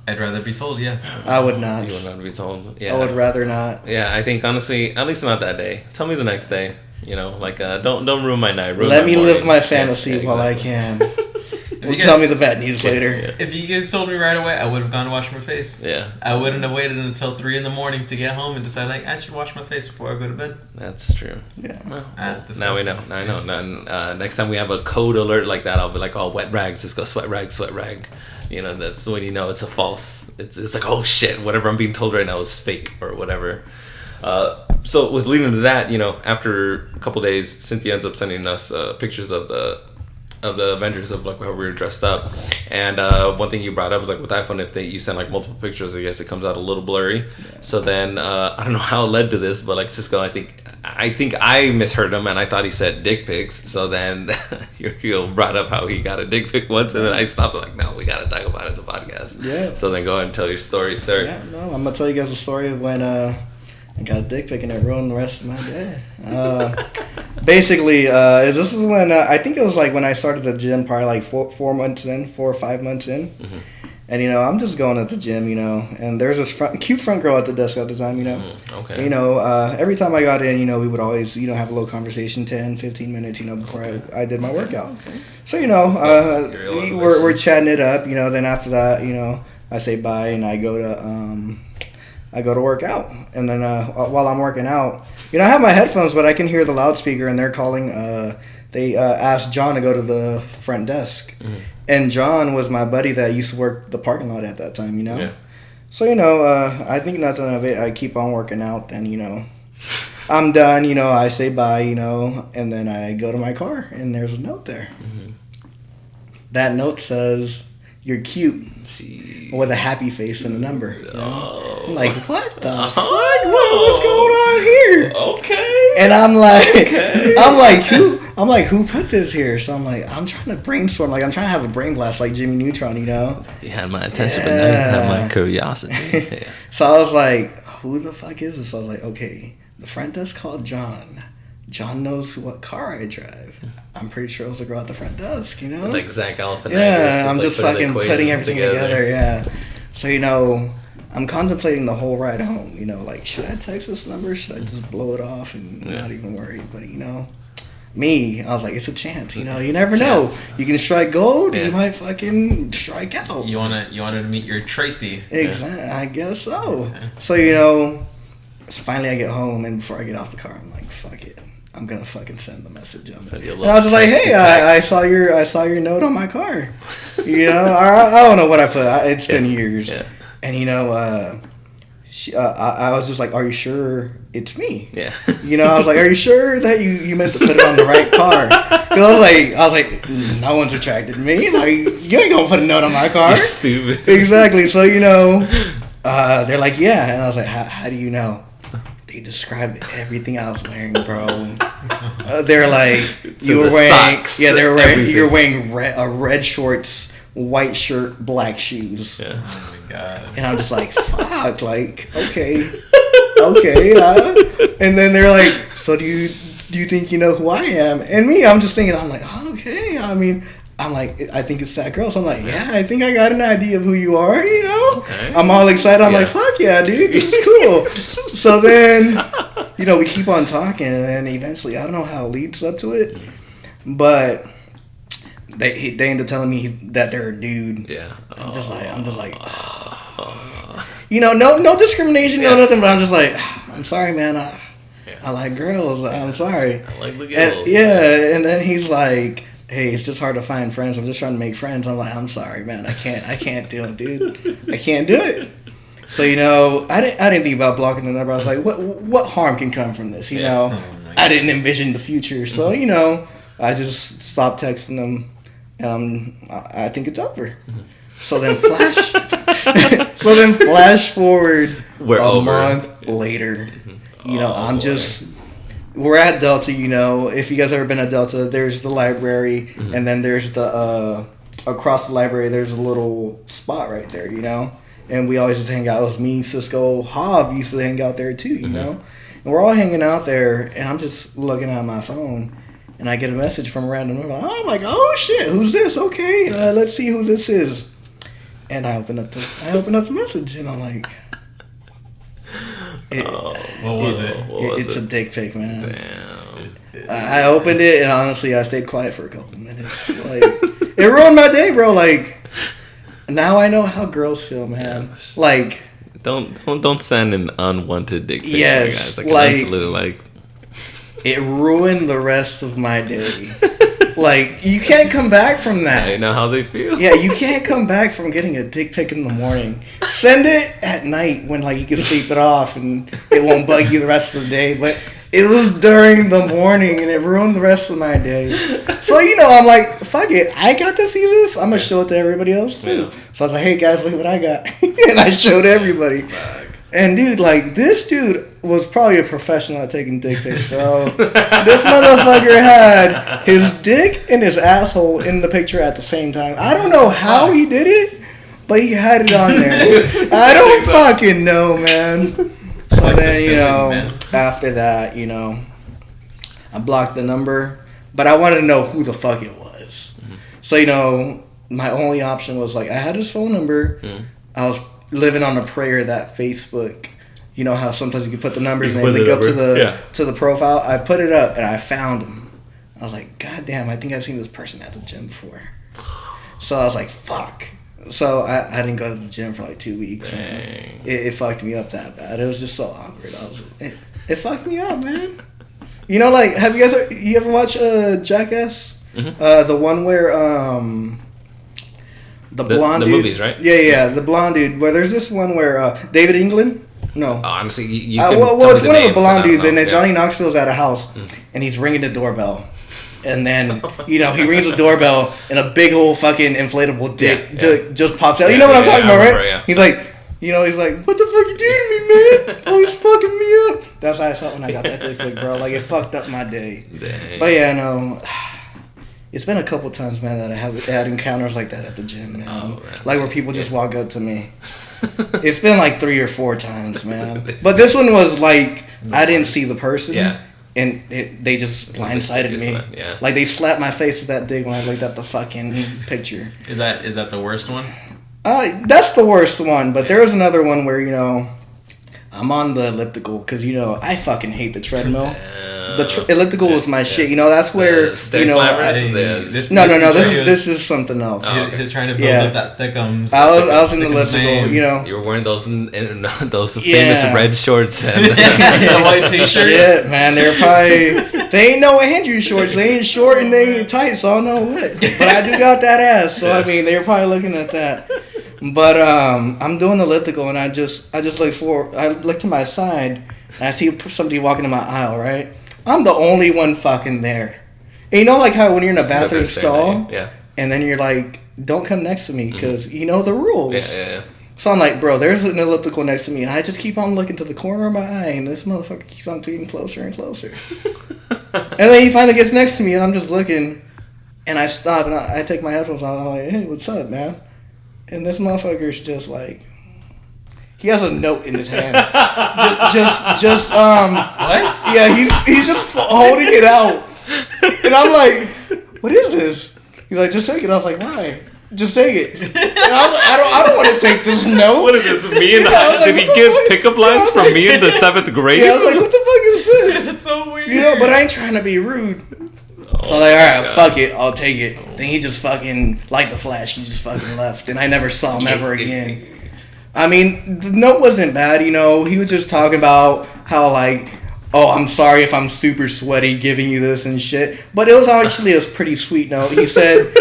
I'd rather be told, yeah. I would not. You would not be told. Yeah. I would rather not. Yeah, I think honestly, at least not that day. Tell me the next day. Don't ruin my night. Let me live my fantasy while I can. Tell me the bad news later. Yeah. If you guys told me right away, I would have gone to wash my face. Yeah. I wouldn't have waited until 3 a.m. to get home and decide I should wash my face before I go to bed. That's true. Yeah. Well, that's now we know. I know. Now, next time we have a code alert like that, I'll be like, oh, wet rags. Let's go sweat rag, sweat rag. That's when you know it's a false. It's like, oh shit, whatever I'm being told right now is fake or whatever. So with leading to that, after a couple days, Cynthia ends up sending us pictures of the Avengers of like how we were dressed up, and one thing you brought up was like with iPhone, if you send like multiple pictures, I guess it comes out a little blurry. Yeah. So then I don't know how it led to this, but like Cisco, I think I misheard him and I thought he said dick pics. So then Uriel brought up how he got a dick pic once, and then I stopped like, no, we gotta talk about it in the podcast. Yeah. So then go ahead and tell your story, sir. Yeah, no, I'm gonna tell you guys the story of when I got a dick pic and it ruined the rest of my day. Basically, this is when I think it was like when I started the gym, probably like 4 or 5 months in. Mm-hmm. And I'm just going at the gym, and there's this cute front girl at the desk at the time, Okay. Every time I got in, we would always, have a little conversation, 10, 15 minutes, before I did my workout. Okay. So, we're chatting it up, then after that, I say bye and I go to work out. And then while I'm working out, I have my headphones, but I can hear the loudspeaker and they're calling. They asked John to go to the front desk. Mm-hmm. And John was my buddy that used to work the parking lot at that time, Yeah. So, I think nothing of it. I keep on working out. Then, I'm done. I say bye, and then I go to my car and there's a note there. Mm-hmm. That note says, "You're cute." With a happy face and a number. Oh. I'm like, what the fuck? What's going on here? Okay. And I'm like, who put this here? So I'm trying to brainstorm. Like, I'm trying to have a brain blast like Jimmy Neutron, You had my attention, but now you had my curiosity. Yeah. So I was like, who the fuck is this? So I was like, okay, the front desk called John. John knows what car I drive. I'm pretty sure it was the girl at the front desk, It's like Zach Galifianakis. Yeah, I'm just fucking putting everything together, yeah. So, I'm contemplating the whole ride home, like, should I text this number? Should I just blow it off and not even worry? But, me, I was like, it's a chance, you never know. You can strike gold, you might fucking strike out. You wanted to meet your Tracy. Exactly, I guess so. Okay. So, finally I get home, and before I get off the car, I'm like, fuck it. I'm gonna fucking send the message. And I was just like, "Hey, I saw your note on my car. I don't know what I put. It's been years." Yeah. And I was just like, are you sure it's me? Yeah. I was like, are you sure that you meant to put it on the right car? Because I was like, no one's attracted to me. Like, you ain't gonna put a note on my car. You're stupid. Exactly. So, they're like, yeah. And I was like, how do you know? They described everything I was wearing, bro. They're like, you were wearing socks, you're wearing red shorts, white shirt, black shoes. Yeah. Oh my god. And I'm just like, fuck, like, okay. And then they're like, so do you think you know who I am? And me, I'm just thinking, I'm like, okay. I mean, I'm like, I think it's that girl. So I'm like, yeah, I think I got an idea of who you are, Okay. I'm all excited. I'm like, fuck yeah, dude, this is cool. So then, we keep on talking, and eventually, I don't know how it leads up to it, but they end up telling me that they're a dude. Yeah. I'm just like, no discrimination, no nothing, but I'm just like, I'm sorry, man. I like girls. I'm sorry. I like the girls. And then he's like, hey, it's just hard to find friends. I'm just trying to make friends. I'm like, I'm sorry, man. I can't do it, dude. I can't do it. So, I didn't think about blocking the number. I was like, what harm can come from this? I didn't envision the future. So, I just stopped texting them. I think it's over. So then flash forward month later. We're at Delta, if you guys ever been at Delta, there's the library, and then there's the, across the library, there's a little spot right there, and we always just hang out. It was me, CISCO, Hob used to hang out there too, and we're all hanging out there, and I'm just looking at my phone, and I get a message from a random number. I'm like, oh shit, who's this? Okay, let's see who this is. And I open up the message, and I'm like, what was it? It's a dick pic, man. Damn. I opened it, and honestly, I stayed quiet for a couple minutes. Like, it ruined my day, bro. Like, now I know how girls feel, man. Like, don't send an unwanted dick pic. Yes, guys. Like, it ruined the rest of my day. Like, you can't come back from that. I know how they feel. Yeah, you can't come back from getting a dick pic in the morning. Send it at night when, like, you can sleep it off and it won't bug you the rest of the day. But it was during the morning and it ruined the rest of my day. So, I'm like, fuck it. I got to see this. I'm going to show it to everybody else, too. Yeah. So I was like, hey, guys, look what I got. And I showed everybody. And, dude, like, this dude was probably a professional at taking dick pics, bro. This motherfucker had his dick and his asshole in the picture at the same time. I don't know how he did it, but he had it on there. I don't fucking know, man. So then, after that, I blocked the number, but I wanted to know who the fuck it was. Mm-hmm. So, my only option was, like, I had his phone number. Mm-hmm. I was living on a prayer that Facebook, how sometimes you can put the numbers and they link up to the profile. I put it up and I found him. I was like, God damn, I think I've seen this person at the gym before. So I was like, fuck. So I didn't go to the gym for like 2 weeks. Man. It fucked me up that bad. It was just so awkward. It fucked me up, man. Like, have you ever watched Jackass? Mm-hmm. The one where the blonde dude. The movies, right? Yeah, the blonde dude. Where there's this one where David England. No. Honestly, you can it's one of the blonde dudes, and then Johnny Knoxville's at a house, and he's ringing the doorbell. And then, he rings the doorbell, and a big old fucking inflatable dick just pops out. You know what I'm talking about, right? Yeah. He's like, what the fuck you doing to me, man? Oh, he's fucking me up. That's how I felt when I got that dick pic, bro. Like, it fucked up my day. Dang. But yeah, no. It's been a couple times, man, that I have had encounters like that at the gym, man. Like where people just walk up to me. It's been like 3 or 4 times, man. But this one was like, I didn't see the person. Yeah. And they just blindsided me. Yeah. Like they slapped my face with that dick when I looked at the fucking picture. Is that the worst one? That's the worst one. But there was another one where, I'm on the elliptical because, I fucking hate the treadmill. The elliptical was my shit. That's where this is something else. He's trying to build up that thickums. I was in the elliptical. You were wearing those those famous red shorts and the white t-shirt. Shit, man, they ain't no Andrew shorts. They ain't short and they ain't tight, so I don't know what. But I do got that ass, so I mean, they were probably looking at that. But I'm doing elliptical, and I just look to my side, and I see somebody walking in my aisle. Right, I'm the only one fucking there. And you know, like how when you're in a bathroom stall, yeah, and then you're like, don't come next to me because you know the rules. Yeah. So I'm like, bro, there's an elliptical next to me, and I just keep on looking to the corner of my eye, and this motherfucker keeps on getting closer and closer. And then he finally gets next to me, and I'm just looking, and I stop, and I take my headphones off, and I'm like, hey, what's up, man? And this motherfucker's just like, he has a note in his hand. What? Yeah, he's just holding it out. And I'm like, what is this? He's like, just take it. I was like, why? Just take it. And I don't want to take this note. What is this? Me and did he give pickup lines from me in the 7th grade? Yeah, I was like, what the fuck is this? It's so weird. You know, but I ain't trying to be rude. So I'm like, alright, fuck it, I'll take it. Then he just fucking, like the Flash, he just fucking left. And I never saw him ever again. I mean, the note wasn't bad, you know. He was just talking about how, like, oh, I'm sorry if I'm super sweaty giving you this and shit. But it was actually a pretty sweet note. He said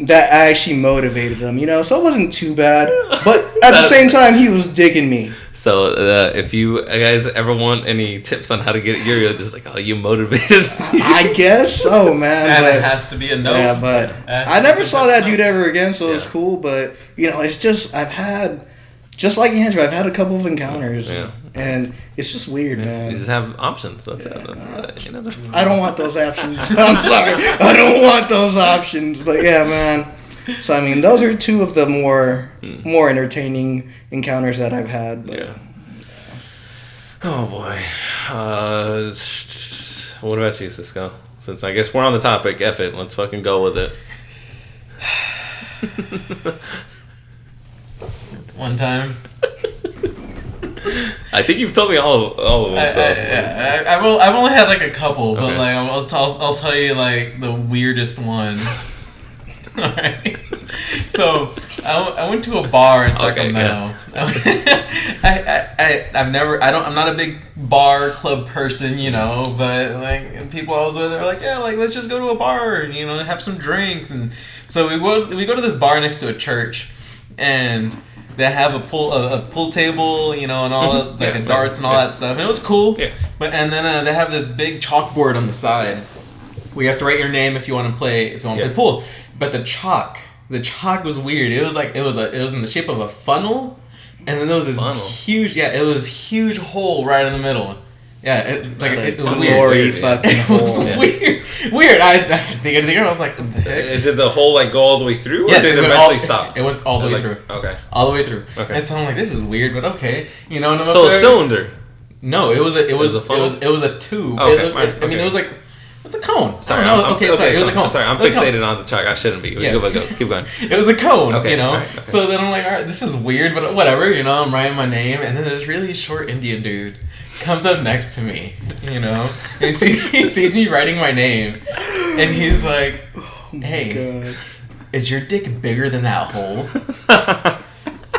that I actually motivated him, you know. So it wasn't too bad. But at the same time, he was digging me. So if you guys ever want any tips on how to get Uriel, just like, oh, you motivated me. I guess so, man. And but, it has to be a note. Yeah, but I never saw that dude ever again, so it was cool. But, you know, it's just, just like Andrew, I've had a couple of encounters. Yeah. And it's just weird, man. You just have options. That's it. You know, I don't want those options. I'm sorry. I don't want those options. But yeah, man. So I mean, those are two of the more entertaining encounters that I've had. But, yeah. Oh boy. What about you, CISCO? Since I guess we're on the topic, F it. Let's fucking go with it. One time. I think you've told me all of them. I've only had like a couple, but okay. like I'll tell you like the weirdest one. All right. So I went to a bar in Sacramento. I'm not a big bar club person, you know, but like people I was with are like, yeah, like let's just go to a bar and, you know, have some drinks. And so we go to this bar next to a church, and they have a pool table, you know, and all the darts and all that stuff, and it was cool. Yeah. But and then they have this big chalkboard on the side where you have to write your name if you want to play pool. But the chalk was weird. It was like it was in the shape of a funnel, and then there was this huge hole right in the middle. Yeah, it was weird. Fucking hole. It was weird. I think I was like, what the heck? Did the hole like go all the way through, or did it eventually stop? It went all the way through. Okay. All the way through. Okay. And so I'm like, this is weird, but okay, you know. And So a cylinder. No, it was a tube. Okay. I mean, it was like. It's a cone. Sorry, It was a cone. Sorry, I'm fixated on the chalk. I shouldn't be. Yeah. Go. Keep going. It was a cone, okay, you know? right, okay. So then I'm like, all right, this is weird, but whatever, you know? I'm writing my name, and then this really short Indian dude comes up next to me, you know? And he sees me writing my name, and he's like, hey, is your dick bigger than that hole?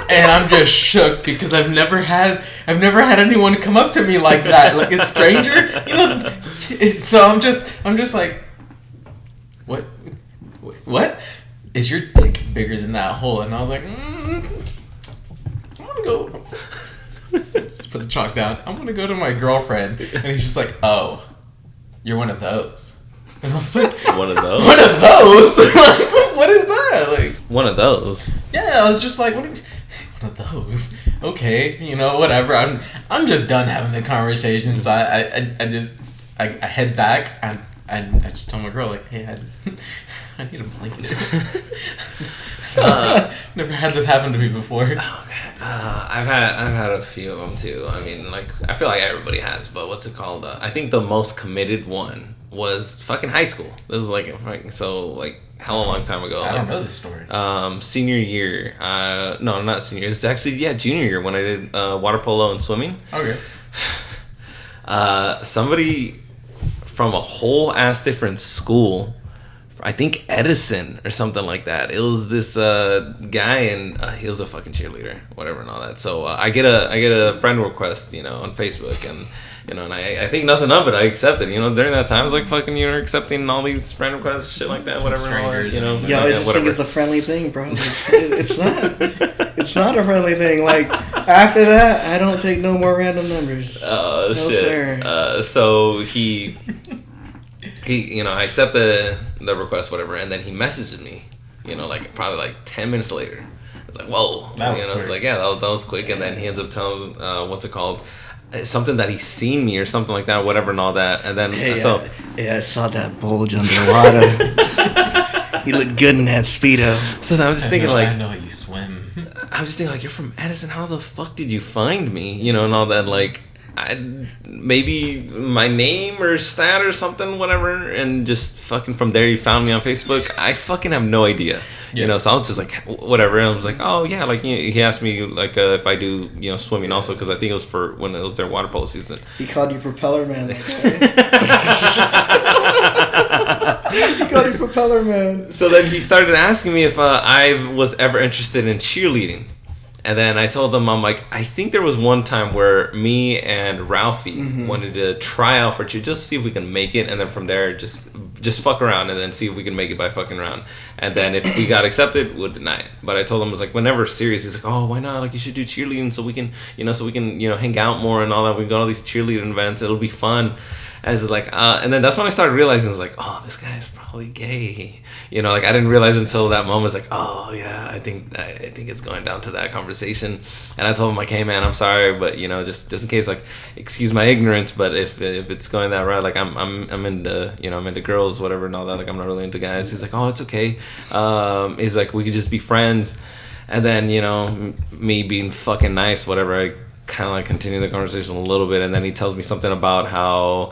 And I'm just shook because I've never had anyone come up to me like that, like a stranger, you know. So I'm just like, what? Is your dick bigger than that hole? And I was like, I'm gonna go. Just put the chalk down. I'm gonna go to my girlfriend, and he's just like, oh, you're one of those. And I was like, one of those? One of those? Like, what is that? Like, one of those? Yeah, I was just like, what? One of those? Okay, you know, whatever. I'm just done having the conversation. So I head back. I just told my girl, like, hey, I need a blanket. Never had this happen to me before. Okay. I've had a few of them too. I mean, like, I feel like everybody has, but what's it called? I think the most committed one was fucking high school. This is like hell a long time ago. I don't know this story. Senior year. No, not senior. It's actually junior year when I did water polo and swimming. Okay. Somebody from a whole ass different school, I think Edison or something like that. It was this guy, and he was a fucking cheerleader, whatever, and all that. So I get a friend request, you know, on Facebook, and you know, and I think nothing of it. I accepted, you know, during that time I was like fucking, you know, accepting all these friend requests, shit like that, whatever. Strangers, you know, Yo, I just think it's a friendly thing, bro. It's not. It's not a friendly thing. Like, after that, I don't take no more random numbers. Oh, no, shit. Sir. So he, you know, I accept the request, whatever, and then he messages me, you know, like probably like 10 minutes later. It's like, whoa. That was you know, quick. it's like, yeah, that was quick. And then he ends up telling, what's it called? It's something that he's seen me or something like that, whatever, and all that. And then, Hey, so. I saw that bulge under the water. You look good in that Speedo. So I was just thinking, like. I know how you swim. I was just thinking, like, you're from Edison. How the fuck did you find me? You know, and all that, like. Maybe my name or stat or something, whatever, and just fucking from there you found me on Facebook. I fucking have no idea, you know. So I was just like, whatever, and I was like, oh yeah, like he asked me like if I do, you know, swimming also, because I think it was for when it was their water polo season. He called you Propeller Man. He called you Propeller Man. So then he started asking me if I was ever interested in cheerleading. And then I told him, I'm like, I think there was one time where me and Ralphie wanted to try out for cheer, just see if we can make it, and then from there, just fuck around, and then see if we can make it by fucking around. And then if we got accepted, we'll deny it. But I told him, I was like, whenever serious, he's like, oh, why not? Like, you should do cheerleading so we can, you know, hang out more and all that. We can go to all these cheerleading events. It'll be fun. And it's like, and then that's when I started realizing, it's like, oh, this guy is probably gay. You know, like I didn't realize until that moment. It's like, oh yeah, I think it's going down to that conversation. And I told him like, hey man, I'm sorry, but you know, just in case, like, excuse my ignorance, but if it's going that route, like I'm into, you know, I'm into girls, whatever, and all that. Like I'm not really into guys. He's like, oh, it's okay. He's like, we could just be friends. And then, you know, me being fucking nice, whatever, I kind of like continue the conversation a little bit, and then he tells me something about how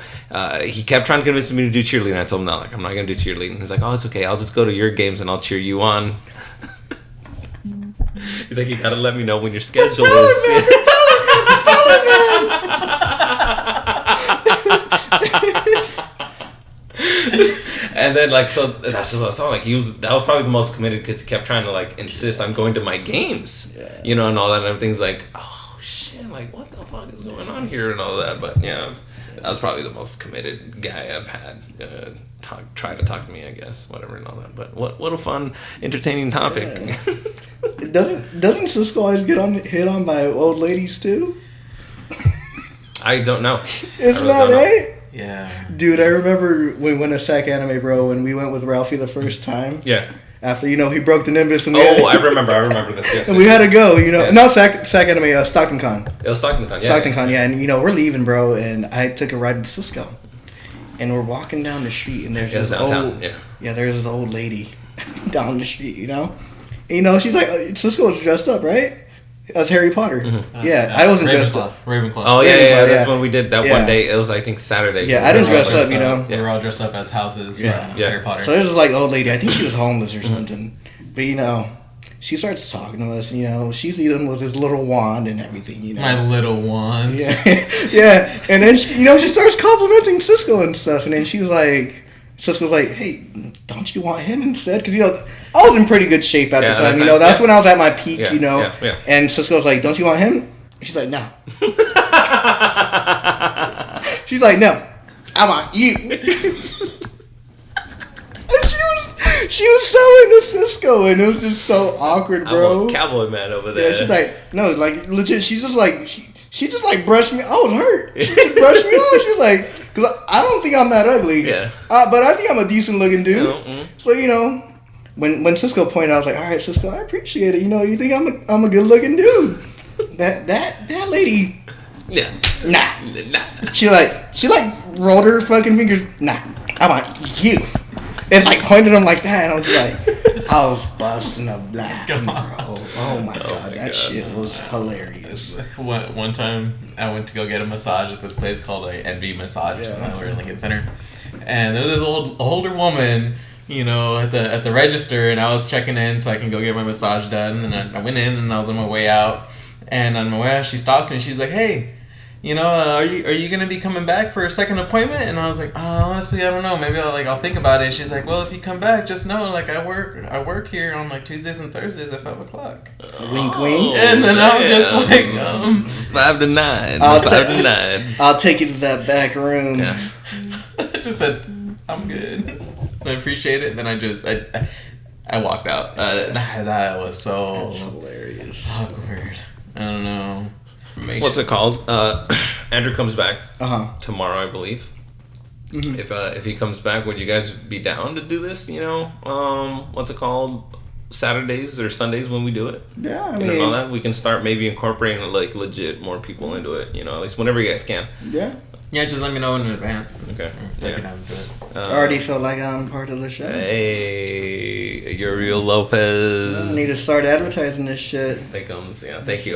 he kept trying to convince me to do cheerleading. I told him no, like I'm not gonna do cheerleading. He's like, oh, it's okay, I'll just go to your games and I'll cheer you on. He's like, you gotta let me know when your schedule is. And then like, so that's just what I thought. Like that was probably the most committed, because he kept trying to like insist on going to my games, you know, and all that, and everything's like, oh shit, like what the fuck is going on here and all that. But yeah, that was probably the most committed guy I've had try to talk to me, I guess, whatever and all that. But what a fun, entertaining topic. Yeah. Doesn't CISCO always get hit on by old ladies too? I don't know. Isn't that right? Yeah. Dude, I remember when we went to SAC Anime, bro, when we went with Ralphie the first time. Yeah. After, you know, he broke the Nimbus. And I remember this. Yes, and we had to go, you know. Yeah. No, SAC Anime, Stockton Con. It was Stockton Con, yeah. Stockton Con, yeah. And, you know, we're leaving, bro, and I took a ride to CISCO. And we're walking down the street, and there's this there's this old lady down the street, you know. And, you know, she's like, CISCO was dressed up, right? As Harry Potter. Mm-hmm. I wasn't dressed up. Ravenclaw. Oh, yeah. That's when we did that one day. It was, I think, Saturday. Yeah, I didn't dress up, you know. We were all dressed up as houses from Harry Potter. So there's this, like, old lady. I think she was homeless or something. But, you know, she starts talking to us, you know. She's eating with his little wand and everything, you know. My little wand. Yeah. Yeah. And then, she starts complimenting CISCO and stuff. And then she was like... CISCO's like, hey, don't you want him instead? Because, you know, I was in pretty good shape at the time. You know, that's when I was at my peak, you know. Yeah. And CISCO's like, don't you want him? She's like, no. She's like, no, I want you. And she was so into CISCO, and it was just so awkward, bro. I'm a cowboy man over there. Yeah, she's like, no, like, legit, she's just like, she just like brushed me. I was hurt. She just brushed me off. She's like, because I don't think I'm that ugly. Yeah. But I think I'm a decent looking dude. Mm-hmm. So, you know, when CISCO pointed out, I was like, all right, CISCO, I appreciate it. You know, you think I'm a good looking dude. That lady. Yeah. Nah. She rolled her fucking fingers. Nah. I want you. And like pointed them like that, and I was like, I was busting a laughing, bro. Oh my god, that shit was hilarious. One time, I went to go get a massage at this place called NB Massage or something over in Lincoln Center, and there was this older woman, you know, at the register, and I was checking in so I can go get my massage done, and I went in, and I was on my way out, and on my way out, she stops me, and she's like, hey, are you gonna be coming back for a second appointment? And I was like, honestly, I don't know. Maybe I'll think about it. She's like, well, if you come back, just know like I work here on like Tuesdays and Thursdays at 5:00. Wink, wink. And then I was just like, 5 to 9. I'll take you to that back room. Yeah. I just said, I'm good. I appreciate it. And then I walked out. That was so That's hilarious. awkward. I don't know. What's it called? Andrew comes back Uh-huh. tomorrow, I believe. Mhm. If he comes back, would you guys be down to do this? What's it called? Saturdays or Sundays when we do it. Yeah, I And mean, all that, we can start maybe incorporating like legit more people into it. At least whenever you guys can. yeah. Yeah, just let me know in advance. Okay. I Yeah. can have to do it. I already feel like I'm part of the show. Hey, Uriel Lopez. I need to start advertising this shit. Thank you.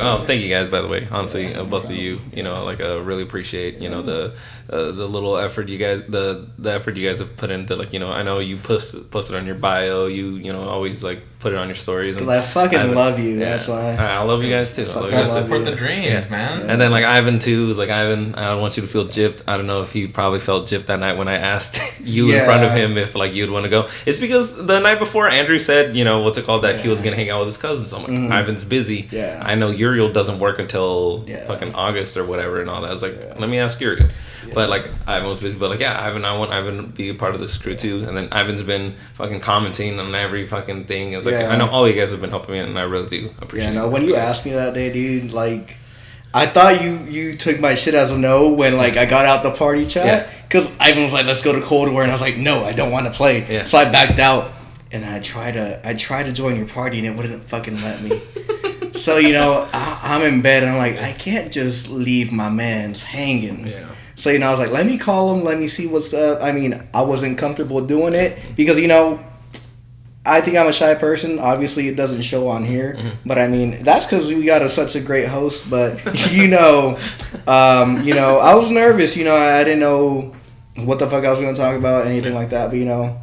Oh, thank you guys, by the way. Honestly, both of you. Really appreciate the little effort you guys the effort you guys have put into I know you posted on your bio. You always put it on your stories. Because I fucking love you. Yeah. That's why. I love you guys too. I love you guys too. Support the dreams, man. And then Ivan too was Ivan, I don't want you to feel gypped. I don't know if he probably felt gypped that night when I asked you in front of him if you'd want to go. It's because the night before Andrew said that he was gonna hang out with his cousin. So I'm like, Ivan's busy. Yeah. I know Uriel doesn't work until fucking August or whatever and all that. I was like, let me ask Uriel. Yeah. But Ivan was busy. But Ivan, I want Ivan to be a part of this crew too. And then Ivan's been fucking commenting on every fucking thing. It's I know all you guys have been helping me, and I really do appreciate it. Yeah, no, when you asked me that day, dude, I thought you took my shit as a no when I got out the party chat. Because Ivan was like, let's go to Cold War, and I was like, no, I don't want to play. Yeah. So I backed out, and I tried to join your party, and it wouldn't fucking let me. So I'm in bed, and I'm like, I can't just leave my man's hanging. Yeah. So I was like, let me call him, let me see what's up. I mean, I wasn't comfortable doing it because I think I'm a shy person. Obviously, it doesn't show on here. Mm-hmm. But, I mean, that's because we got such a great host. But, I was nervous. I didn't know what the fuck I was going to talk about, anything like that. But,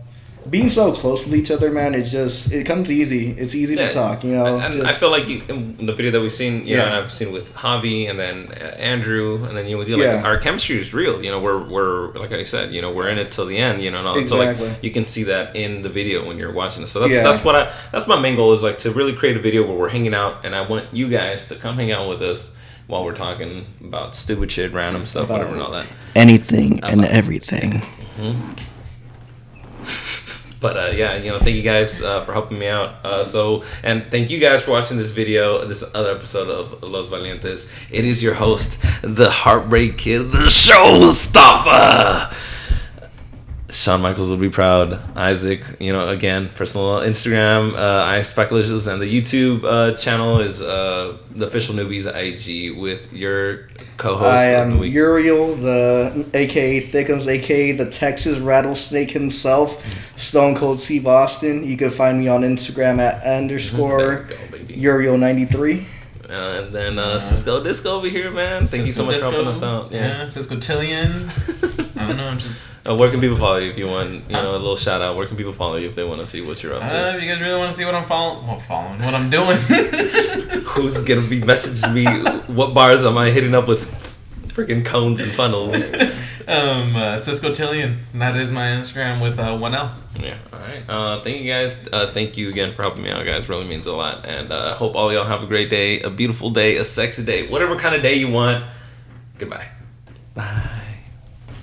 being so close with each other, man, it comes easy. It's easy to talk, And I feel like in the video that we've seen, and I've seen with Javi and then Andrew and then with you, our chemistry is real. We're like I said, we're in it till the end. And all. Exactly. So you can see that in the video when you're watching it. So that's my main goal is to really create a video where we're hanging out, and I want you guys to come hang out with us while we're talking about stupid shit, random stuff, whatever, and all that. Anything and everything. Mm-hmm. But thank you guys for helping me out. And thank you guys for watching this video, this other episode of Los Valientes. It is your host, the Heartbreak Kid, the Showstopper. Shawn Michaels will be proud. Isaac, again, personal Instagram, iSpeculations, and the YouTube channel is the official Newbies IG with your co-host. I am Uriel, the aka Thickums, aka the Texas Rattlesnake himself, Stone Cold Steve Austin. You can find me on Instagram at _Uriel93. And then Cisco Disco over here, man. Thank you so much for helping us out. Yeah, Cisco Tillion. I don't know. I'm just. Where can people follow you if you want, a little shout out? Where can people follow you if they want to see what you're up to? If you guys really want to see what I'm what I'm doing. Who's gonna be messaging me? What bars am I hitting up with? Freaking cones and funnels. Cisco Tillion. That is my Instagram with 1L. Yeah. All right. Thank you guys. Thank you again for helping me out, guys. Really means a lot. And I hope all y'all have a great day, a beautiful day, a sexy day, whatever kind of day you want. Goodbye. Bye.